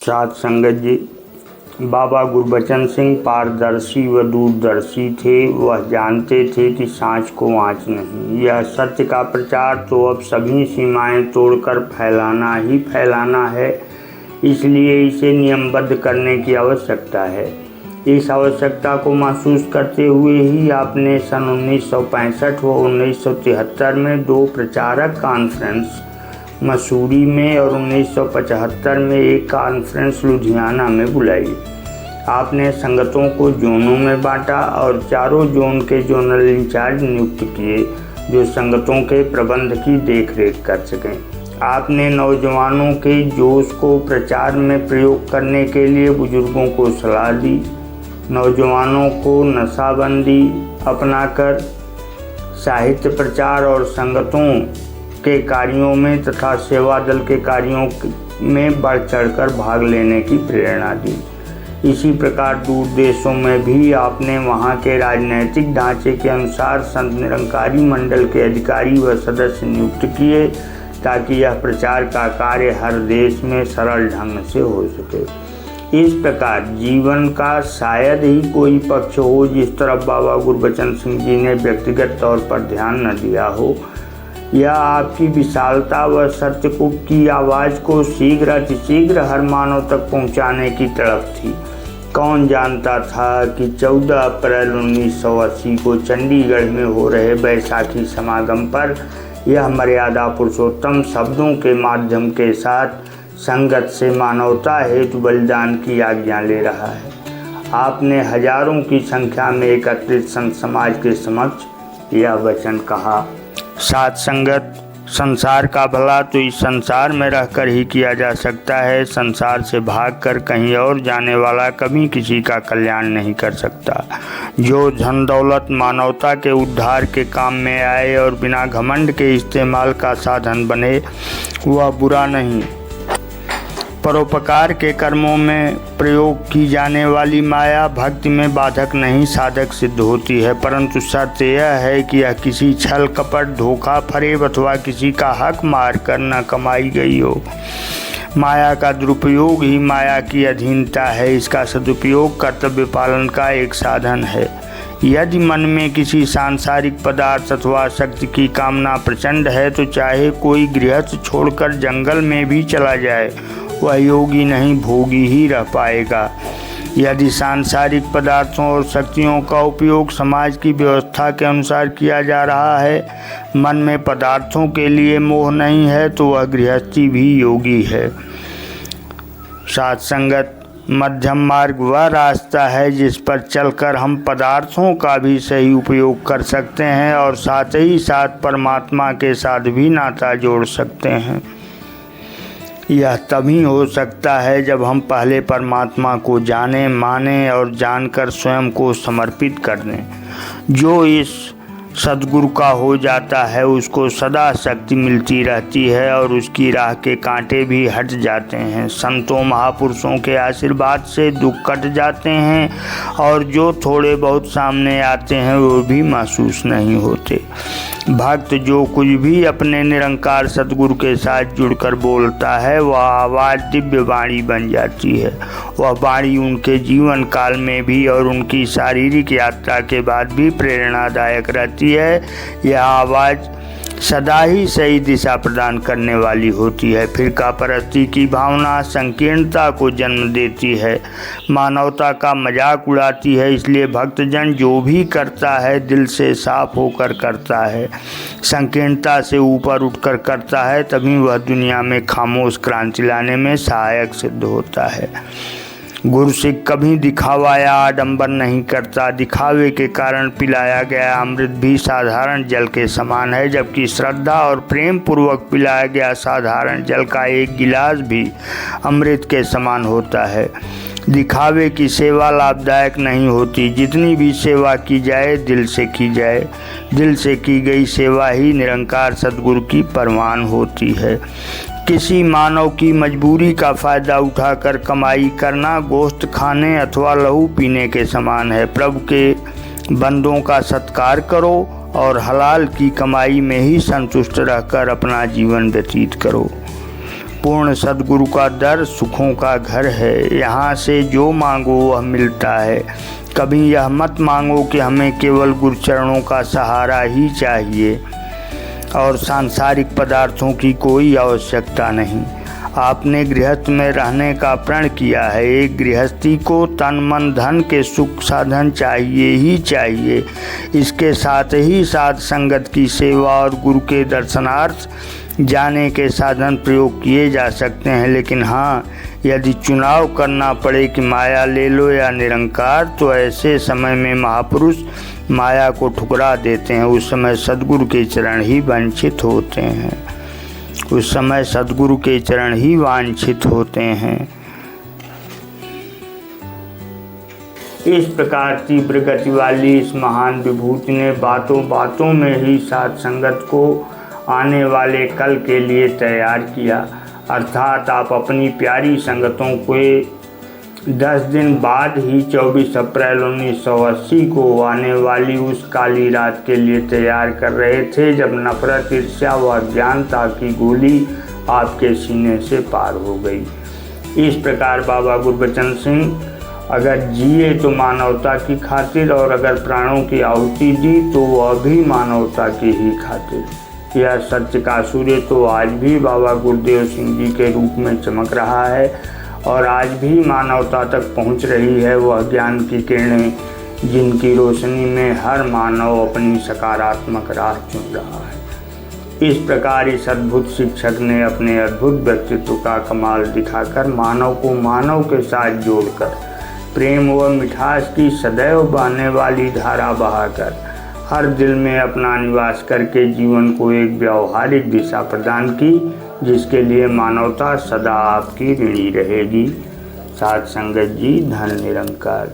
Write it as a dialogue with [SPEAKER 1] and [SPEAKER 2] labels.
[SPEAKER 1] साथ संगत जी, बाबा गुरबचन सिंह पारदर्शी व दूरदर्शी थे। वह जानते थे कि सांच को आँच नहीं। यह सत्य का प्रचार तो अब सभी सीमाएं तोड़कर फैलाना ही फैलाना है, इसलिए इसे नियमबद्ध करने की आवश्यकता है। इस आवश्यकता को महसूस करते हुए ही आपने सन 1965 व 1973 में 2 प्रचारक कॉन्फ्रेंस मसूरी में और 1975 में एक कॉन्फ्रेंस लुधियाना में बुलाई। आपने संगतों को जोनों में बांटा और चारों जोन के जोनल इंचार्ज नियुक्त किए जो संगतों के प्रबंध की देखरेख कर सकें। आपने नौजवानों के जोश को प्रचार में प्रयोग करने के लिए बुजुर्गों को सलाह दी। नौजवानों को नशाबंदी अपनाकर साहित्य प्रचार और संगतों के कार्यों में तथा सेवा दल के कार्यों में बढ़ चढ़कर भाग लेने की प्रेरणा दी। इसी प्रकार दूर देशों में भी आपने वहां के राजनैतिक ढांचे के अनुसार संत निरंकारी मंडल के अधिकारी व सदस्य नियुक्त किए ताकि यह प्रचार का कार्य हर देश में सरल ढंग से हो सके। इस प्रकार जीवन का शायद ही कोई पक्ष हो जिस तरफ बाबा गुरबचन सिंह जी ने व्यक्तिगत तौर पर ध्यान न दिया हो। यह आपकी विशालता व सत्य की आवाज़ को शीघ्र अतिशीघ्र हर मानव तक पहुंचाने की तड़प थी। कौन जानता था कि 14 अप्रैल 1980 को चंडीगढ़ में हो रहे बैसाखी समागम पर यह मर्यादा पुरुषोत्तम शब्दों के माध्यम के साथ संगत से मानवता हेतु बलिदान की आज्ञा ले रहा है। आपने हजारों की संख्या में एकत्रित संत समाज के समक्ष यह वचन कहा, साथ संगत, संसार का भला तो इस संसार में रहकर ही किया जा सकता है। संसार से भागकर कहीं और जाने वाला कभी किसी का कल्याण नहीं कर सकता। जो धन दौलत मानवता के उद्धार के काम में आए और बिना घमंड के इस्तेमाल का साधन बने वह बुरा नहीं। परोपकार के कर्मों में प्रयोग की जाने वाली माया भक्ति में बाधक नहीं साधक सिद्ध होती है, परंतु शर्त यह है कि यह किसी छल कपट धोखा फरेब अथवा किसी का हक मार कर न कमाई गई हो। माया का दुरुपयोग ही माया की अधीनता है। इसका सदुपयोग कर्तव्य पालन का एक साधन है। यदि मन में किसी सांसारिक पदार्थ अथवा शक्ति की कामना प्रचंड है तो चाहे कोई गृहस्थ छोड़कर जंगल में भी चला जाए वह योगी नहीं भोगी ही रह पाएगा। यदि सांसारिक पदार्थों और शक्तियों का उपयोग समाज की व्यवस्था के अनुसार किया जा रहा है, मन में पदार्थों के लिए मोह नहीं है तो वह गृहस्थी भी योगी है। साथ संगत, मध्यम मार्ग वह रास्ता है जिस पर चलकर हम पदार्थों का भी सही उपयोग कर सकते हैं और साथ ही साथ परमात्मा के साथ भी नाता जोड़ सकते हैं। यह तभी हो सकता है जब हम पहले परमात्मा को जाने माने और जानकर स्वयं को समर्पित कर दें। जो इस सद्गुरु का हो जाता है उसको सदा शक्ति मिलती रहती है और उसकी राह के कांटे भी हट जाते हैं। संतों महापुरुषों के आशीर्वाद से दुख कट जाते हैं और जो थोड़े बहुत सामने आते हैं वो भी महसूस नहीं होते। भक्त जो कुछ भी अपने निरंकार सद्गुरु के साथ जुड़कर बोलता है वह आवाज़ दिव्य वाणी बन जाती है। वह वाणी उनके जीवन काल में भी और उनकी शारीरिक यात्रा के बाद भी प्रेरणादायक रहती है। यह आवाज़ सदा ही सही दिशा प्रदान करने वाली होती है। फिरका परस्ती की भावना संकीर्णता को जन्म देती है, मानवता का मजाक उड़ाती है। इसलिए भक्तजन जो भी करता है दिल से साफ होकर करता है, संकीर्णता से ऊपर उठकर करता है, तभी वह दुनिया में खामोश क्रांति लाने में सहायक सिद्ध होता है। गुरु सिख कभी दिखावा या आडंबर नहीं करता। दिखावे के कारण पिलाया गया अमृत भी साधारण जल के समान है, जबकि श्रद्धा और प्रेम पूर्वक पिलाया गया साधारण जल का एक गिलास भी अमृत के समान होता है। दिखावे की सेवा लाभदायक नहीं होती। जितनी भी सेवा की जाए दिल से की जाए। दिल से की गई सेवा ही निरंकार सद्गुरु की परवान होती है। किसी मानव की मजबूरी का फ़ायदा उठाकर कमाई करना गोश्त खाने अथवा लहू पीने के समान है। प्रभु के बंदों का सत्कार करो और हलाल की कमाई में ही संतुष्ट रहकर अपना जीवन व्यतीत करो। पूर्ण सद्गुरु का दर सुखों का घर है। यहाँ से जो मांगो वह मिलता है। कभी यह मत मांगो कि हमें केवल गुरुचरणों का सहारा ही चाहिए और सांसारिक पदार्थों की कोई आवश्यकता नहीं। आपने गृहस्थ में रहने का प्रण किया है। एक गृहस्थी को तन मन धन के सुख साधन चाहिए ही चाहिए। इसके साथ ही साथ संगत की सेवा और गुरु के दर्शनार्थ जाने के साधन प्रयोग किए जा सकते हैं। लेकिन हाँ, यदि चुनाव करना पड़े कि माया ले लो या निरंकार, तो ऐसे समय में महापुरुष माया को ठुकरा देते हैं। उस समय सद्गुरु के चरण ही वांछित होते हैं। उस समय सद्गुरु के चरण ही वांछित होते हैं। इस प्रकार तीव्र गति वाली इस महान विभूति ने बातों बातों में ही साध संगत को आने वाले कल के लिए तैयार किया। अर्थात आप अपनी प्यारी संगतों को 10 दिन बाद ही 24 अप्रैल 1980 को आने वाली उस काली रात के लिए तैयार कर रहे थे, जब नफरत, ईर्ष्या व अज्ञानता की गोली आपके सीने से पार हो गई। इस प्रकार बाबा गुरबचन सिंह अगर जिए तो मानवता की खातिर, और अगर प्राणों की आहुति दी तो वह भी मानवता की ही खातिर। यह सत्य का सूर्य तो आज भी बाबा गुरुदेव सिंह जी के रूप में चमक रहा है और आज भी मानवता तक पहुंच रही है वह ज्ञान की किरणें, जिनकी रोशनी में हर मानव अपनी सकारात्मक राह चुन रहा है। इस प्रकार इस अद्भुत शिक्षक ने अपने अद्भुत व्यक्तित्व का कमाल दिखाकर मानव को मानव के साथ जोड़कर प्रेम व मिठास की सदैव बहने वाली धारा बहाकर हर दिल में अपना निवास करके जीवन को एक व्यावहारिक दिशा प्रदान की, जिसके लिए मानवता सदा आपकी ऋणी रहेगी। साध संगत जी, धन निरंकार।